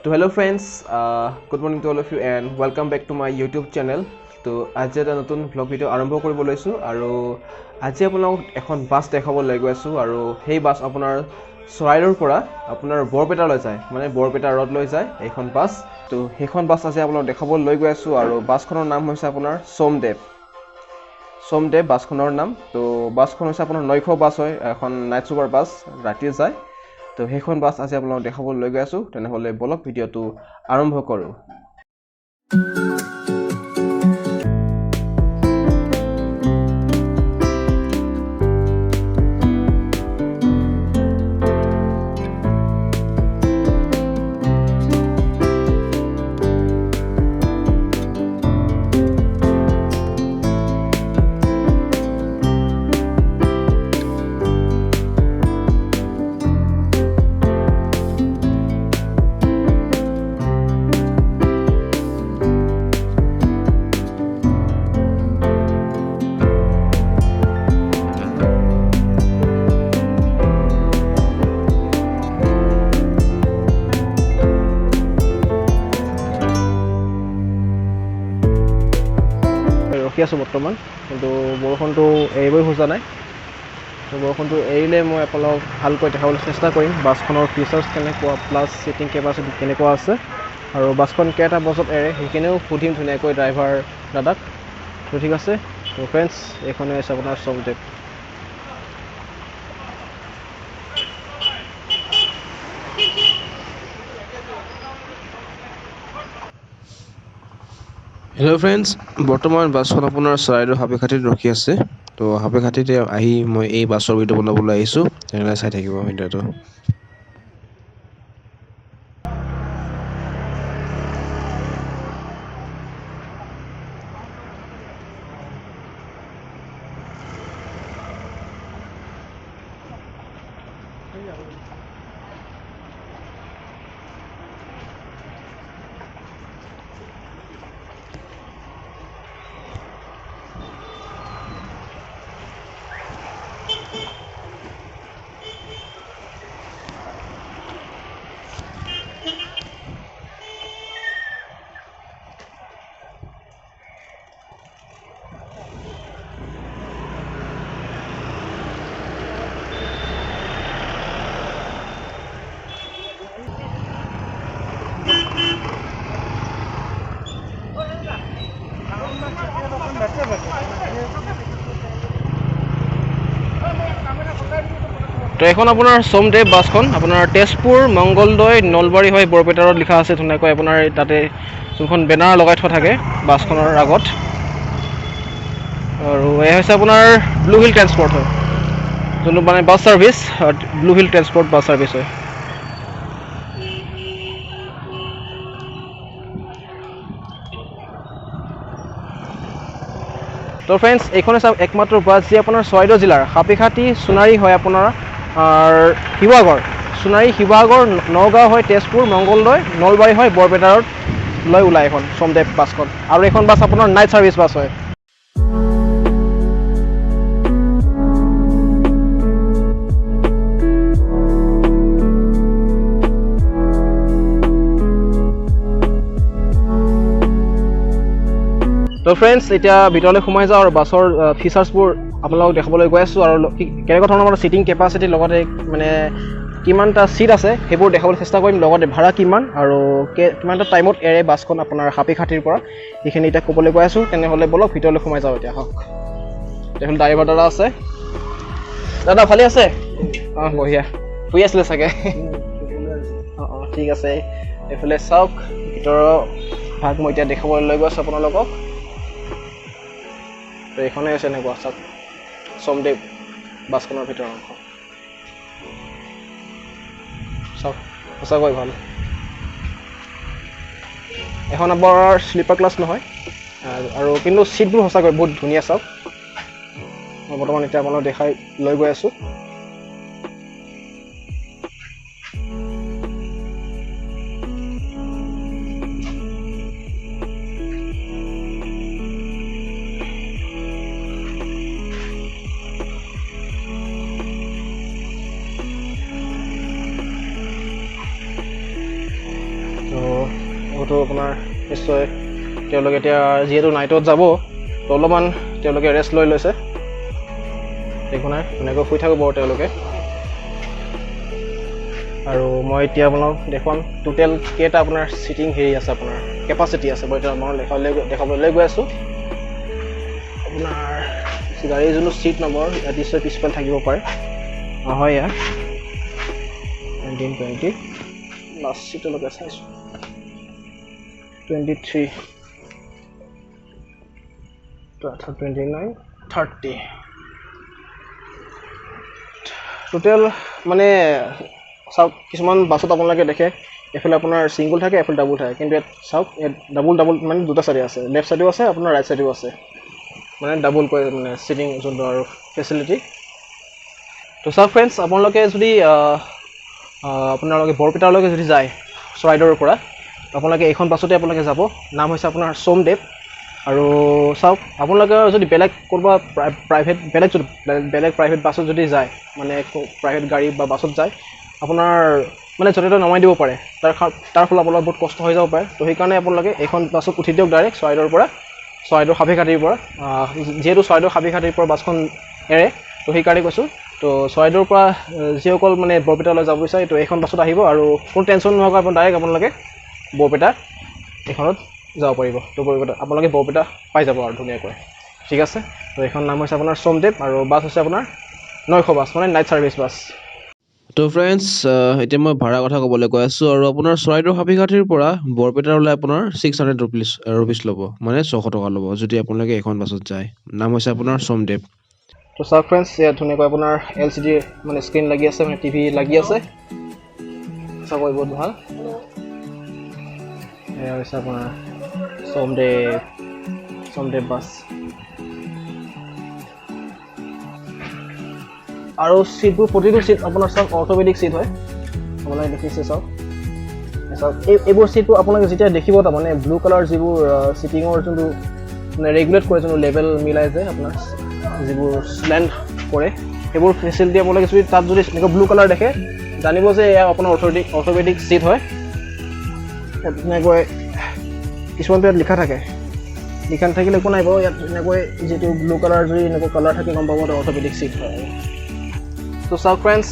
So hello friends, good morning to all of you and welcome back to my YouTube channel. তো আজি এটা নতুন vlog video আৰম্ভ কৰিব লৈছো আৰু আজি আপোনাক এখন বাস দেখাব লৈ গৈ আছো আৰু সেই বাস আপোনাৰ চৰাইৰৰ পৰা আপোনাৰ বৰপেটালৈ যায় মানে বৰপেটা ৰোড লৈ যায় এইখন বাস তো সেইখন বাস আজি আপোনাক দেখাব লৈ গৈ আছো আৰু বাসখনৰ নাম হৈছে আপোনাৰ সোমদেৱ বাসখনৰ নাম তো বাসখন হৈছে আপোনাৰ 900 বাস হয় এখন নাইট সুপাৰ বাস ৰাতি যায় তো সেইখন বাস আজি আপোনাক দেখাব লৈ গৈ আছো তেনেহলে বলক ভিডিওটো আৰম্ভ কৰো ৰখি আছো বৰ্তমান কিন্তু বৰষুণটো এৰিবই খোজা নাই তো বৰষুণটো এৰিলে মই আপোনাক ভালকৈ দেখাবলৈ চেষ্টা কৰিম বাছখনৰ ফিচাৰ্ছ কেনেকুৱা প্লাছ সিটিং কেপাচিটি কেনেকুৱা আছে আৰু বাছখন কেইটা বজাত এৰে সেইখিনিও সুধিম ধুনীয়াকৈ ড্ৰাইভাৰ দাদাক তো ঠিক আছে তো ফ্ৰেণ্ডছ এইখনে আছে আপোনাৰ সোমদেৱ Hello friends, বৰ্তমান বাছখন আপোনাৰ চৰাইদেউ হাবিঘাটিত ৰখি আছে তো হাবিঘাটিতে আহি মই এই বাছৰ ভিডিও বনাবলৈ আহিছো তেনেহলে চাই থাকিব ভিডিওটো তো এখন আপোনাৰ সোমদেৱ বাছখন আপোনাৰ তেজপুৰ মংগলদৈ নলবাৰী হৈ বৰপেটা ৰোড লিখা আছে ধুনীয়াকৈ আপোনাৰ তাতে যোনখন বেনাৰ লগাই থোৱা থাকে বাছখনৰ আগত আৰু এই হৈছে আপোনাৰ ব্লু হিল ট্ৰান্সপৰ্ট হয় যোনটো মানে bus service Blue Hill transport bus service হয় তো ফ্ৰেণ্ডছ এইখন আছে একমাত্ৰ বাছ যি আপোনাৰ চৰাইদেউ জিলাৰ হাপিখাটি সোণাৰী হয় আপোনাৰ শিৱসাগৰ সোণাৰী শিৱসাগৰ নগাঁও হয় তেজপুৰ মংগলদৈ নলবাৰী হয় বৰপেটা ৰোড লৈ ওলাই এখন সোমদেৱ বাছখন আৰু এইখন বাছ আপোনাৰ নাইট সাৰ্ভিস বাছ হয় তো ফ্ৰেণ্ডছ এতিয়া ভিতৰলৈ সোমাই যাওঁ আৰু বাছৰ ফিচাৰ্ছবোৰ আপোনালোকক দেখাবলৈ গৈ আছোঁ আৰু কেনেকুৱা ধৰণৰ মানে সিটিং কেপাচিটি লগতে মানে কিমানটা সিট আছে সেইবোৰ দেখাবলৈ চেষ্টা কৰিম লগতে ভাড়া কিমান আৰু কিমানটা টাইমত এৰে বাছখন আপোনাৰ হাপিখাটিৰ পৰা এইখিনি এতিয়া ক'বলৈ গৈ আছোঁ তেনেহ'লে বলক ভিতৰলৈ সোমাই যাওঁ এতিয়া হওক তেতিয়াহ'লে ড্ৰাইভাৰ দাদা আছে দাদা ভালে আছে অঁ বঢ়িয়া শুই আছিলে চাগে অঁ ঠিক আছে এইফালে চাওক ভিতৰৰ ভাগ মই এতিয়া দেখাবলৈ লৈ গৈ আছোঁ আপোনালোকক তো এইখনে আছে এনেকুৱা চাওক সোমদেৱ বাছখনৰ ভিতৰৰ অংশ চাওক সঁচাকৈ ভাল এখন আপোনাৰ স্লিপাৰ ক্লাছ নহয় আৰু কিন্তু চিটবোৰ সঁচাকৈ বহুত ধুনীয়া চাওক মই বৰ্তমান এতিয়া আপোনালোকক দেখাই লৈ গৈ আছোঁ বহুতো আপোনাৰ নিশ্চয় তেওঁলোকে এতিয়া যিহেতু নাইটত যাব তো অলপমান তেওঁলোকে ৰেষ্ট লৈ লৈছে একো নাই ধুনীয়াকৈ শুই থাকিব তেওঁলোকে আৰু মই এতিয়া আপোনাক দেখুৱাম টোটেল কেইটা আপোনাৰ চিটিং হেৰি আছে আপোনাৰ কেপাচিটি আছে মই এতিয়া মই দেখাবলৈ গৈ আছোঁ আপোনাৰ গাড়ীৰ যোনটো ছিট নম্বৰ ইয়াত নিশ্চয় পিছফালে থাকিব পাৰে হয় ইয়াত 1920 লাষ্ট ছিটলৈকে চাইছোঁ 23 29 30 টোটেল মানে চাওক কিছুমান বাছত আপোনালোকে দেখে এফালে আপোনাৰ ছিংগল থাকে এফালে ডাবল থাকে কিন্তু ইয়াত চাওক ইয়াত ডাবল মানে দুটা চাইডে আছে লেফ্ট চাইডেও আছে আপোনাৰ ৰাইট চাইডেও আছে মানে ডাবল কৈ মানে চিটিং যোনটো আৰু ফেচিলিটি তো চাওক ফ্ৰেণ্ডছ আপোনালোকে যদি আপোনালোকে বৰপেটালৈকে যদি যায় চৰাইদেউৰ পৰা আপোনালোকে এইখন বাছতে আপোনালোকে যাব নাম হৈছে আপোনাৰ সোমদেৱ আৰু চাওক আপোনালোকে যদি বেলেগ ক'ৰবাত বেলেগ প্ৰাইভেট বাছত যদি যায় মানে প্ৰাইভেট গাড়ী বা বাছত যায় আপোনাৰ মানে য'তে ত'তে নমাই দিব পাৰে তাৰ ফলত আপোনালোকৰ বহুত কষ্ট হৈ যাব পাৰে তো সেইকাৰণে আপোনালোকে এইখন বাছত উঠি দিয়ক ডাইৰেক্ট চৰাইদেউৰ হাবিঘাটিৰ পৰা যিহেতু চৰাইদেউৰ হাবিঘাটিৰ পৰা বাছখন এৰে তো সেইকাৰণে কৈছোঁ তো চৰাইদেউৰ পৰা যিসকল মানে বৰপেটালৈ যাব বিচাৰে তো এইখন বাছত আহিব আৰু কোনো টেনশ্যন নোহোৱাকৈ ডাইৰেক্ট আপোনালোকে বৰপেটা এইখনত যাব পাৰিব তো আপোনালোকে বৰপেটা পাই যাব আৰু ধুনীয়াকৈ ঠিক আছে তো এইখন নাম হৈছে আপোনাৰ সোমদেৱ আৰু বাছ হৈছে আপোনাৰ 900 বাছ মানে নাইট ছাৰ্ভিচ বাছ তো ফ্ৰেণ্ডছ এতিয়া মই ভাড়া কথা ক'বলৈ কৈ আছোঁ আৰু আপোনাৰ চৰাইদেউ হাবিঘাটিৰ পৰা বৰপেটালৈ আপোনাৰ 600 ৰুপিজ ল'ব মানে 600 টকা ল'ব যদি আপোনালোকে এখন বাছত যায় নাম হৈছে আপোনাৰ সোমদেৱ তো চাওক ফ্ৰেণ্ডছ ইয়াত ধুনীয়াকৈ আপোনাৰ LCD মানে স্ক্ৰীন লাগি আছে মানে টিভি লাগি আছে চাব বহুত ভাল এয়া হৈছে আপোনাৰ সোমদেৱ বাছ আৰু ছিটবোৰ প্ৰতিটো ছিট আপোনাৰ চাওক অৰ্থ'পেডিক ছিট হয় আপোনালোকে দেখিছে চাওক এইবোৰ ছিটবোৰ আপোনালোকে যেতিয়া দেখিব তাৰমানে ব্লু কালাৰ যিবোৰ ছিটিঙৰ যোনটো মানে ৰেগুলেট কৰে যোনটো লেভেল মিলাই যে আপোনাৰ যিবোৰ স্লেণ্ড কৰে সেইবোৰ ফেচিলিটি আপোনালোকে যদি তাত যদি এনেকুৱা ব্লু কালাৰ দেখে জানিব যে এয়া আপোনাৰ অৰ্থ'পেডিক ছিট হয় এনেকৈ কিছুমানটো ইয়াত লিখা থাকে লিখা নাথাকিলে একো নাই বাৰু ইয়াত এনেকৈ যিটো ব্লু কালাৰ যদি এনেকুৱা কালাৰ থাকে গম পাব অৰ্থ'পেডিক ছিট হয় তো চাওক ফ্ৰেণ্ডছ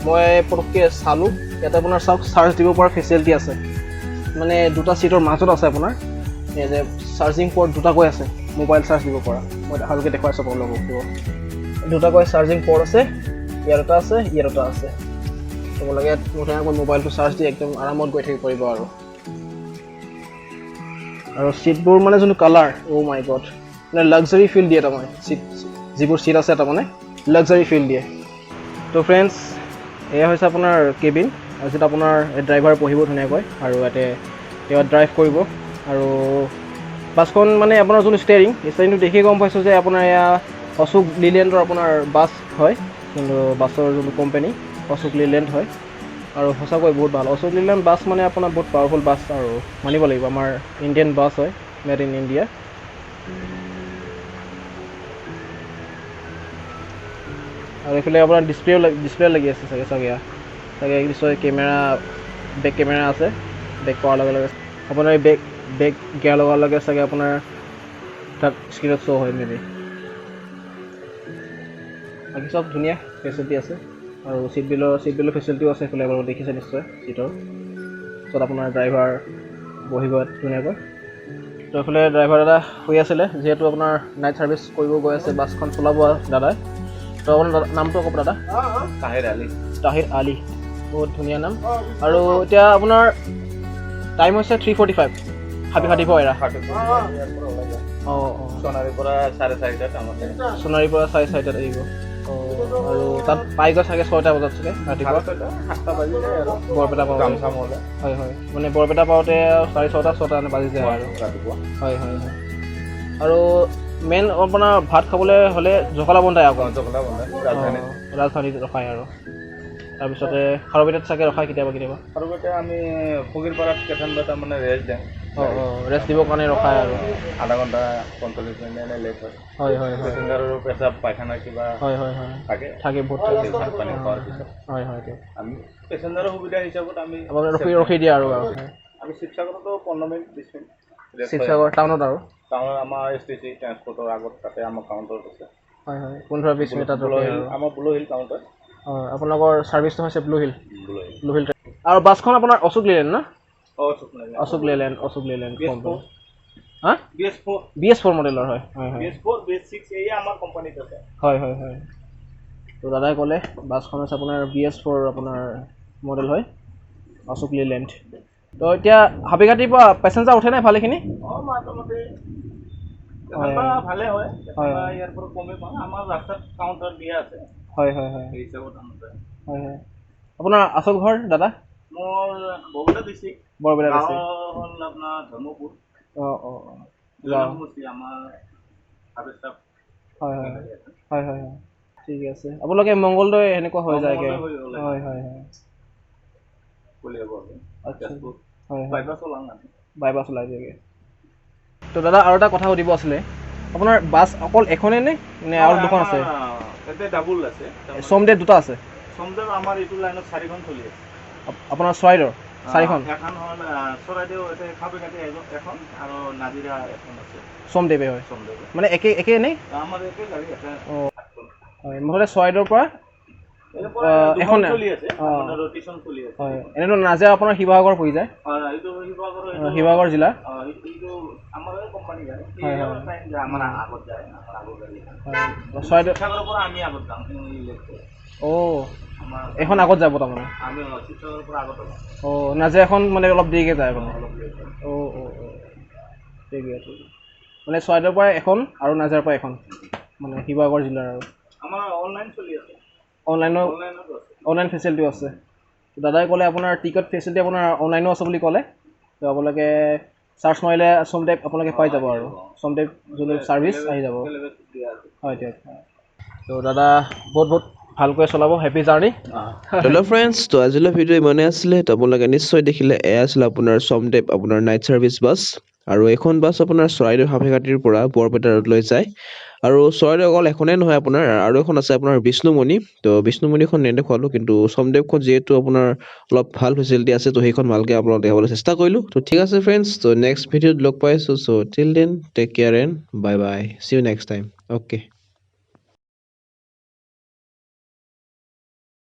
মই পটককৈ চালোঁ ইয়াতে আপোনাৰ চাওক চাৰ্জ দিব পৰা ফেচিলিটি আছে মানে দুটা ছিটৰ মাজত আছে আপোনাৰ এই যে চাৰ্জিং পৰ্ট দুটাকৈ আছে মোবাইল চাৰ্জ দিব পৰা মই ভালকৈ দেখুৱাইছোঁ আপোনালোকক দুটাকৈ চাৰ্জিং পৰ্ট আছে ইয়াত এটা আছে ইয়াত এটা আছে আপোনালোকে ধুনীয়াকৈ মোবাইলটো চাৰ্জ দি একদম আৰামত গৈ থাকিব পাৰিব আৰু ছিটবোৰ মানে যোনটো কালাৰ মাই গড মানে লাক্সাৰী ফিল দিয়ে তাৰমানে যিবোৰ ছিট আছে তাৰমানে লাক্সাৰী ফিল দিয়ে তো ফ্ৰেণ্ডছ এয়া হৈছে আপোনাৰ কেবিন য'ত আপোনাৰ ড্ৰাইভাৰ বহিব ধুনীয়াকৈ আৰু ইয়াতে তেওঁ ড্ৰাইভ কৰিব আৰু বাছখন মানে আপোনাৰ যোনটো ষ্টেৰিংটো দেখিয়ে গম পাইছোঁ যে আপোনাৰ এয়া অশোক লিলেণ্ডৰ আপোনাৰ বাছ হয় যোনটো বাছৰ যোনটো কোম্পানী অশোক লিলেণ্ড হয় আৰু সঁচাকৈ বহুত ভাল অশোক লিলেণ্ড বাছ মানে আপোনাৰ বহুত পাৱাৰফুল বাছ আৰু মানিব লাগিব আমাৰ ইণ্ডিয়ান বাছ হয় মেড ইন ইণ্ডিয়া আৰু এইফালে আপোনাৰ ডিছপ্লে লাগি আছে চাগে নিশ্চয় বেক কেমেৰা আছে বেক কৰাৰ লগে লগে আপোনাৰ এই বেক গিয়াৰ লগাৰ লগে চাগে আপোনাৰ তাত স্ক্ৰীণত শ্ব' হয় মেবি বাকী চব ধুনীয়া ফেচিলিটি আছে আৰু ছিট বেলৰ ফেচিলিটিও আছে এইফালে আপোনালোকে দেখিছে নিশ্চয় ছিটৰ য'ত আপোনাৰ ড্ৰাইভাৰ বহিব ধুনীয়াকৈ তো এইফালে ড্ৰাইভাৰ দাদা শুই আছিলে যিহেতু আপোনাৰ নাইট ছাৰ্ভিচ কৰিব গৈ আছে বাছখন চলাব দাদাই তো আপোনাৰ নামটো ক'ব দাদা তাহিৰ আলী বহুত ধুনীয়া নাম আৰু এতিয়া আপোনাৰ টাইম হৈছে 3:45 হাবিঘাটিৰ পৰা এৰা সোণাৰীৰ পৰা 4:30 সোণাৰীৰ পৰা 4:30 আহিব আৰু তাত পাই গৈ চাগে 6টা বজাত চাগে ৰাতিপুৱা 7টা বাজি যায় আৰু বৰপেটা পাওঁতে হয় মানে বৰপেটা পাওঁতে 6:30 বাজি যায় আৰু ৰাতিপুৱা হয় আৰু মেইন আপোনাৰ ভাত খাবলৈ হ'লে জখলা বন্ধাই আকৌ ৰাজধানীত ৰখায় আৰু তাৰপিছতে খাৰুপেটাত চাগে ৰখায় কেতিয়াবা খাৰুপেটা আমি ফকীৰপাৰাত কেইটামান মানে ৰেষ্ট দিওঁ ৰেষ্ট দিবৰ কাৰণে ৰখায় আৰু আধা ঘণ্টা 45 মিনিট এনে লেট হয় পেচেঞ্জাৰৰো পেচাব পায়খানা কিবা থাকে বহুত ভাত পানী খোৱাৰ পিছত হয় আমি পেচেঞ্জাৰৰ সুবিধা হিচাপত আমি ৰখি দিয়ে আৰু আমি শিৱসাগৰতো 15 মিনিট 20 মিনিট শিৱসাগৰ টাউনত আৰু টাউনত আমাৰ STC ট্ৰান্সপৰ্টৰ আগত তাতে আমাৰ কাউণ্টাৰ আছে হয় হয় 15-20 মিনিট তাত ৰখে আৰু আমাৰ ব্লু হিল কাউণ্টাৰ হয় আপোনালোকৰ ছাৰ্ভিচটো হৈছে ব্লু হিল ব্লু হিল আৰু বাছখন আপোনাৰ অশোক লেলেণ্ড না অশোক লেলেণ্ড BS4 হা BS4 BS4 মডেলৰ হয় হয় হয় BS4 BS6 এয়া আমাৰ কোম্পানীত আছে হয় হয় হয় তো দাদাই ক'লে বাছখন হৈছে আপোনাৰ BS4 আপোনাৰ মডেল হয় অশোক লেলেণ্ড তো এতিয়া হাবিঘাটিৰ পৰা পেচেঞ্জাৰ উঠে নাই ভালেখিনি মোটামুটি ভালে হয় ইয়াৰ পৰা কমেই পাওঁ আমাৰ ৰাস্তাত কাউণ্টাৰ দিয়া আছে হয় হয় হয় সেই হিচাপত আনোতে হয় হয় আপোনাৰ আচল ঘৰ দাদা মোৰ বৰপেটা ডিষ্ট্ৰিক্ট বৰপেটা গাঁও ডিষ্ট্ৰিক্ট হ'ল আপোনাৰ ধৰ্মপুৰ অঁ অঁ সমষ্টি আমাৰ হাবিষ্টাপ হয় হয় হয় হয় হয় ঠিক আছে আপোনালোকে মংগলদৈ সেনেকুৱা হৈ যায়গৈ হয় হয় হয় আচ্ছা হয় হয় বাইপাছ ওলাই যায়গৈ তো দাদা আৰু এটা কথা সুধিব আছিলে আপোনাৰ বাছ অকল এখনেই নে আৰু দুখন আছে এতিয়া ডাবুল আছে সোমদেৱ দুটা আছে সোমদেৱ আমাৰ এইটো লাইনত 4খন চলি আছে আপোনাৰ চৰাইদেউৰ 4খন এখন হ'ল চৰাইদেউ এতিয়া হাবিঘাটি এখন আৰু নাজিৰা এখন আছে সোমদেৱে হয় সোমদেৱ মানে একেই নে আমাৰ একে গাড়ী আছে অঁ হয় মুঠতে চৰাইদেউৰ পৰা এখন চলি আছে ৰটেশ্যন চলি আছে হয় এনেতো নাজিৰা আপোনাৰ শিৱসাগৰ পৰি যায় এইটো শিৱসাগৰ জিলা এইটো আমাৰ কোম্পানী গাড়ী হয় হয় আমাৰ আগত যায় আমাৰ আগৰ গাড়ী চৰাইদেউ শিৱসাগৰৰ পৰা আমি আগত যাম অঁ আমাৰ এখন আগত যাব তাৰমানে আমি শিৱসাগৰৰ পৰা আগত যাম অঁ নাজিৰাখন মানে অলপ দেৰিকৈ যায় মানে অলপ লেট হয় অঁ অঁ অঁ ঠিকে আছে মানে চৰাইদেউৰ পৰা এখন আৰু নাজিৰাৰ পৰা এখন মানে শিৱসাগৰ জিলাৰ আৰু আমাৰ অনলাইন চলি আছে অনলাইনৰ অনলাইনতো আছে অনলাইন ফেচিলিটিও আছে দাদাই ক'লে আপোনাৰ টিকট ফেচিলিটি আপোনাৰ অনলাইনো আছে বুলি ক'লে তো আপোনালোকে চাৰ্চ মাৰিলে সোমদেৱ আপোনালোকে পাই যাব আৰু সোমদেৱ যোনটো ছাৰ্ভিচ আহি যাব হয় দিয়ক তো দাদা বহুত বহুত ভালকৈ চলাব হেপী জাৰ্ণি হেল্ল' ফ্ৰেণ্ডছ তো আজিলৈ ভিডিঅ' ইমানেই আছিলে তো আপোনালোকে নিশ্চয় দেখিলে এয়া আছিলে আপোনাৰ সোমদেৱ আপোনাৰ নাইট ছাৰ্ভিচ বাছ আৰু এইখন বাছ আপোনাৰ চৰাইদেউ হাবিঘাটিৰ পৰা বৰপেটা ৰোডলৈ যায় আৰু চৰাইদেউ অকল এখনেই নহয় আপোনাৰ আৰু এখন আছে আপোনাৰ বিষ্ণুমণি তো বিষ্ণুমণিখন নেদেখুৱালোঁ কিন্তু সোমদেৱখন যিহেতু আপোনাৰ অলপ ভাল ফেচিলিটি আছে তো সেইখন ভালকৈ আপোনালোক দেখাবলৈ চেষ্টা কৰিলোঁ তো ঠিক আছে ফ্ৰেণ্ডছ তো নেক্সট ভিডিঅ'ত লগ পাইছোঁ so' till then take care and bye bye see you next time okay